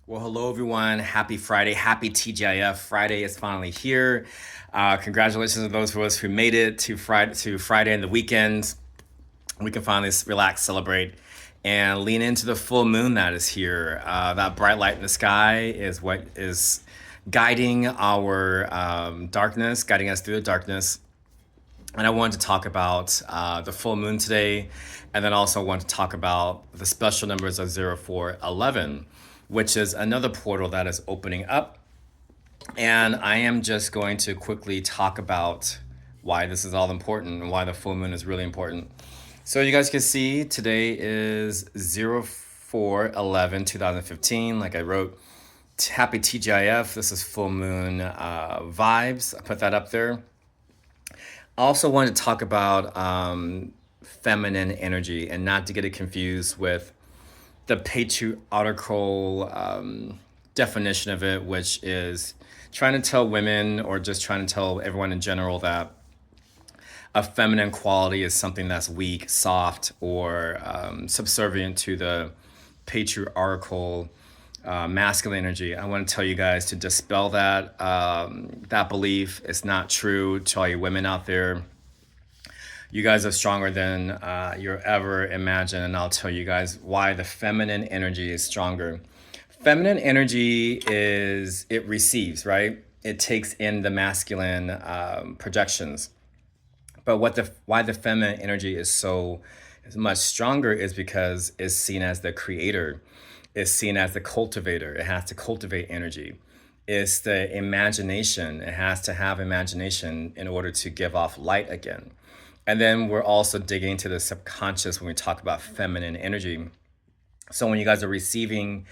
Well, hello everyone. Happy Friday. Happy TGIF. Friday is finally here. Congratulations to those of us who made it to Friday and the weekend. We can finally relax, celebrate, and lean into the full moon that is here. That bright light in the sky is what is guiding our darkness, guiding us through the darkness. And I wanted to talk about the full moon today, and then also want to talk about the special numbers of 0411, which is another portal that is opening up. And I am just going to quickly talk about why this is all important and why the full moon is really important. So you guys can see today is 04/11/2015. Like I wrote, happy TGIF. This is full moon vibes. I put that up there. I also wanted to talk about feminine energy and not to get it confused with the patriarchal definition of it, which is trying to tell women or just trying to tell everyone in general that a feminine quality is something that's weak, soft, or subservient to the patriarchal masculine energy. I want to tell you guys to dispel that belief. It's not true. To all you women out there, you guys are stronger than you ever imagined, and I'll tell you guys why the feminine energy is stronger. Feminine energy is it receives, right? It takes in the masculine projections. But why the feminine energy is much stronger is because it's seen as the creator, it's seen as the cultivator. It has to cultivate energy. It's the imagination. It has to have imagination in order to give off light again. And then we're also digging into the subconscious when we talk about feminine energy. So when you guys are receiving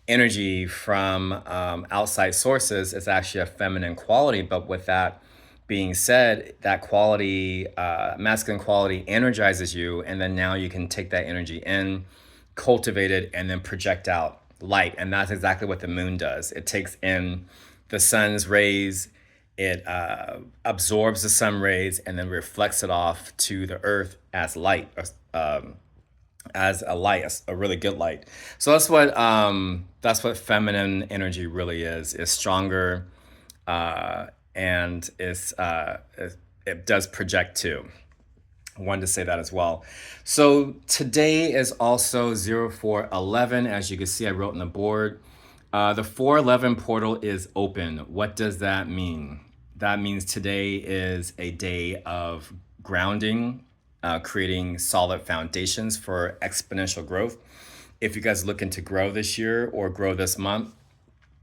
energy from outside sources, it's actually a feminine quality. But with that being said, that quality, masculine quality, energizes you, and then now you can take that energy in, cultivate it, and then project out light. And that's exactly what the moon does. It takes in the sun's rays, it absorbs the sun rays, and then reflects it off to the earth as light, as a light, a really good light. So that's what feminine energy really is. It's stronger, and it does project too. I wanted to say that as well. So today is also 0411. As you can see, I wrote on the board. The 411 portal is open. What does that mean? That means today is a day of grounding, creating solid foundations for exponential growth. If you guys are looking to grow this year or grow this month,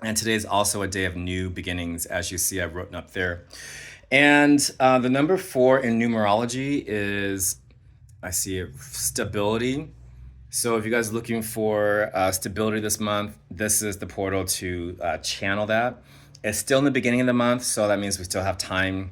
and today is also a day of new beginnings, as you see, I've written up there. And the number 4 in numerology is, I see it, stability. So if you guys are looking for stability this month, this is the portal to channel that. It's still in the beginning of the month, so that means we still have time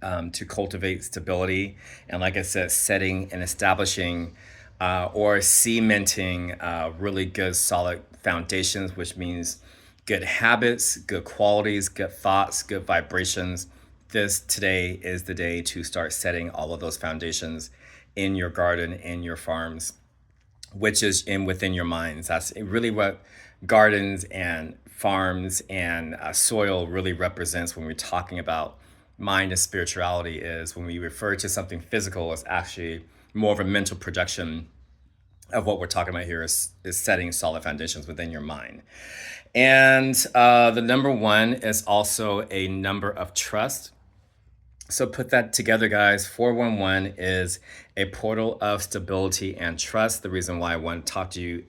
to cultivate stability. And like I said, setting and establishing or cementing really good, solid foundations, which means good habits, good qualities, good thoughts, good vibrations. This today is the day to start setting all of those foundations in your garden, in your farms, which is in within your minds. That's really what gardens and farms and soil really represents when we're talking about mind and spirituality. Is when we refer to something physical as actually more of a mental projection of what we're talking about here is setting solid foundations within your mind. And the number 1 is also a number of trust. So put that together, guys. 411 is a portal of stability and trust. The reason why I want to talk to you,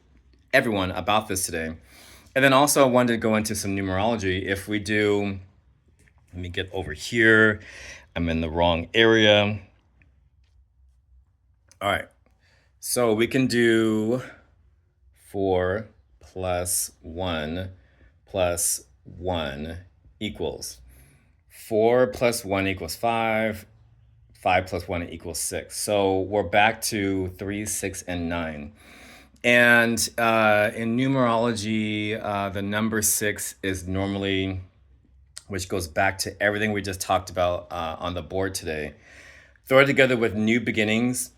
everyone, about this today. And then also I wanted to go into some numerology. If we do, let me get over here. I'm in the wrong area. All right. So we can do 4 plus 1 plus 1 equals 4 plus 1 equals 5. 5 plus 1 equals 6. So we're back to 3, 6, and 9. And in numerology, the number 6 is normally, which goes back to everything we just talked about on the board today. Throw it together with new beginnings,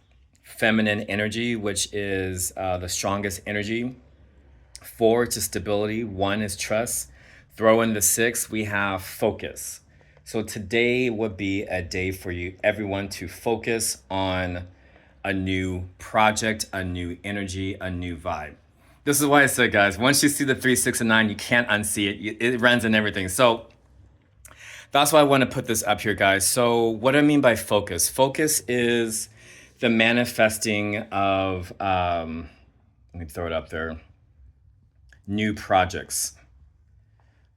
feminine energy, which is the strongest energy. 4 to stability. 1 is trust. Throw in the 6, we have focus. So today would be a day for you, everyone, to focus on a new project, a new energy, a new vibe. This is why I said, guys, once you see the 3, 6, and 9, you can't unsee it. It runs in everything. So that's why I want to put this up here, guys. So what I mean by focus? Focus is the manifesting of, let me throw it up there, new projects.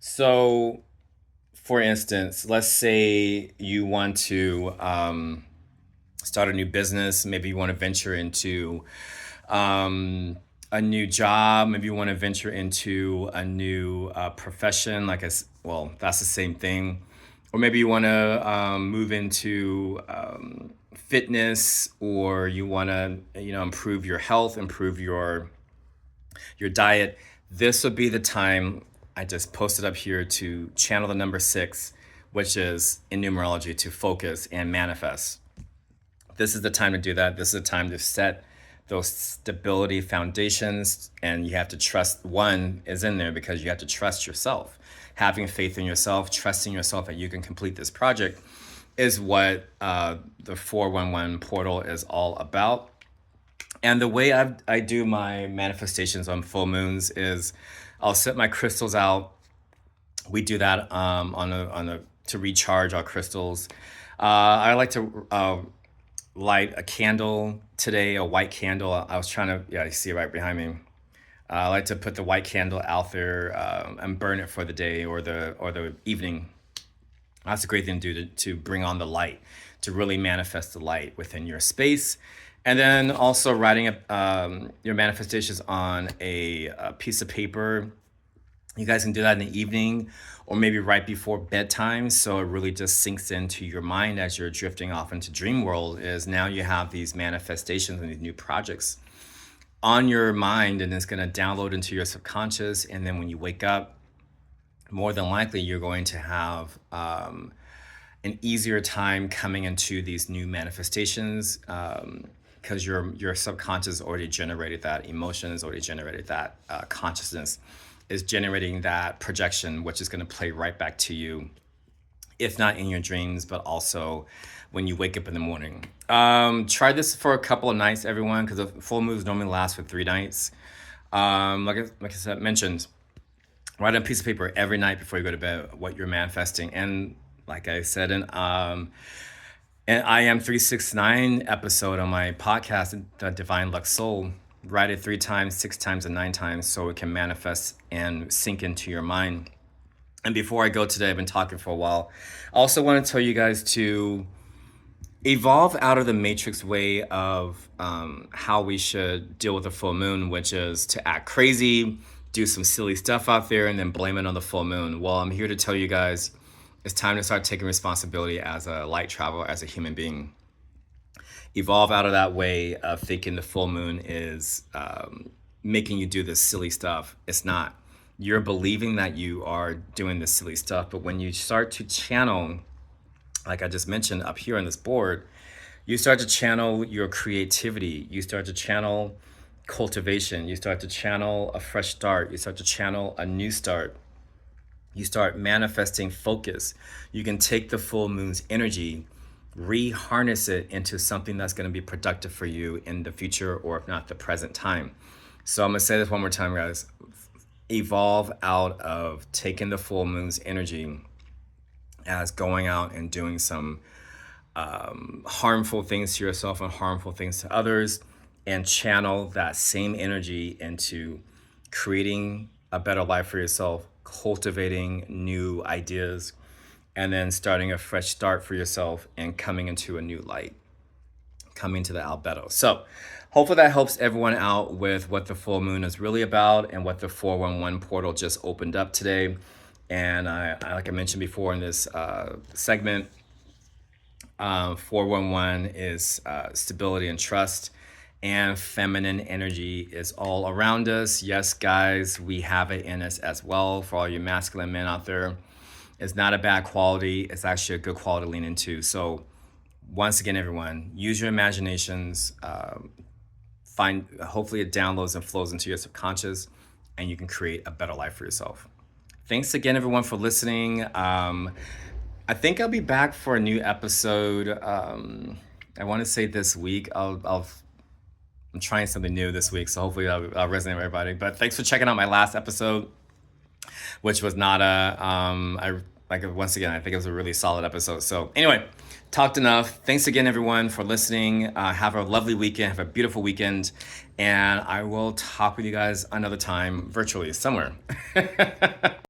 So for instance, let's say you want to start a new business. Maybe you want to venture into a new job. Maybe you want to venture into a new profession. Well, that's the same thing. Or maybe you want to move into fitness, or you want to, improve your health, improve your diet. This would be the time. I just posted up here to channel the number 6, which is in numerology to focus and manifest. This is the time to do that. This is the time to set those stability foundations, and you have to trust. 1 is in there because you have to trust yourself. Having faith in yourself, trusting yourself that you can complete this project is what the 411 portal is all about. And the way I do my manifestations on full moons is I'll set my crystals out. We do that to recharge our crystals. I like to light a candle today, a white candle. I was trying to, yeah, you see it right behind me. I like to put the white candle out there and burn it for the day or the evening. That's a great thing to do to bring on the light, to really manifest the light within your space. And then also writing your manifestations on a piece of paper. You guys can do that in the evening or maybe right before bedtime. So it really just sinks into your mind as you're drifting off into dream world, is now you have these manifestations and these new projects on your mind, and it's going to download into your subconscious. And then when you wake up, more than likely you're going to have an easier time coming into these new manifestations, because your subconscious already generated that emotions, already generated that consciousness, is generating that projection, which is going to play right back to you, if not in your dreams, but also when you wake up in the morning. Try this for a couple of nights, everyone, because the full moons normally last for 3 nights. Like I said, mentioned, write on a piece of paper every night before you go to bed what you're manifesting. And like I said in an I Am 369 episode on my podcast, the Divine Lux Soul, write it 3 times, 6 times, and 9 times so it can manifest and sink into your mind. And before I go today, I've been talking for a while. I also want to tell you guys to evolve out of the matrix way of how we should deal with the full moon, which is to act crazy, do some silly stuff out there, and then blame it on the full moon. Well, I'm here to tell you guys it's time to start taking responsibility as a light traveler, as a human being. Evolve out of that way of thinking the full moon is making you do this silly stuff. It's not. You're believing that you are doing this silly stuff, but when you start to channel, like I just mentioned up here on this board, you start to channel your creativity. You start to channel cultivation. You start to channel a fresh start. You start to channel a new start. You start manifesting focus. You can take the full moon's energy, re-harness it into something that's going to be productive for you in the future, or if not the present time. So I'm going to say this one more time, guys. Evolve out of taking the full moon's energy as going out and doing some harmful things to yourself and harmful things to others, and channel that same energy into creating a better life for yourself, cultivating new ideas, and then starting a fresh start for yourself and coming into a new light, coming to the albedo. So hopefully that helps everyone out with what the full moon is really about and what the 411 portal just opened up today. And I like I mentioned before in this segment, 411 is stability and trust, and feminine energy is all around us. Yes, guys, we have it in us as well. For all you masculine men out there, it's not a bad quality. It's actually a good quality to lean into. So once again, everyone, use your imaginations. Hopefully it downloads and flows into your subconscious. and you can create a better life for yourself. Thanks again, everyone, for listening. I think I'll be back for a new episode. I want to say this week. I'm trying something new this week, so hopefully I'll resonate with everybody. But thanks for checking out my last episode, which was not once again, I think it was a really solid episode. So anyway, talked enough. Thanks again, everyone, for listening. Have a lovely weekend. Have a beautiful weekend. And I will talk with you guys another time virtually somewhere.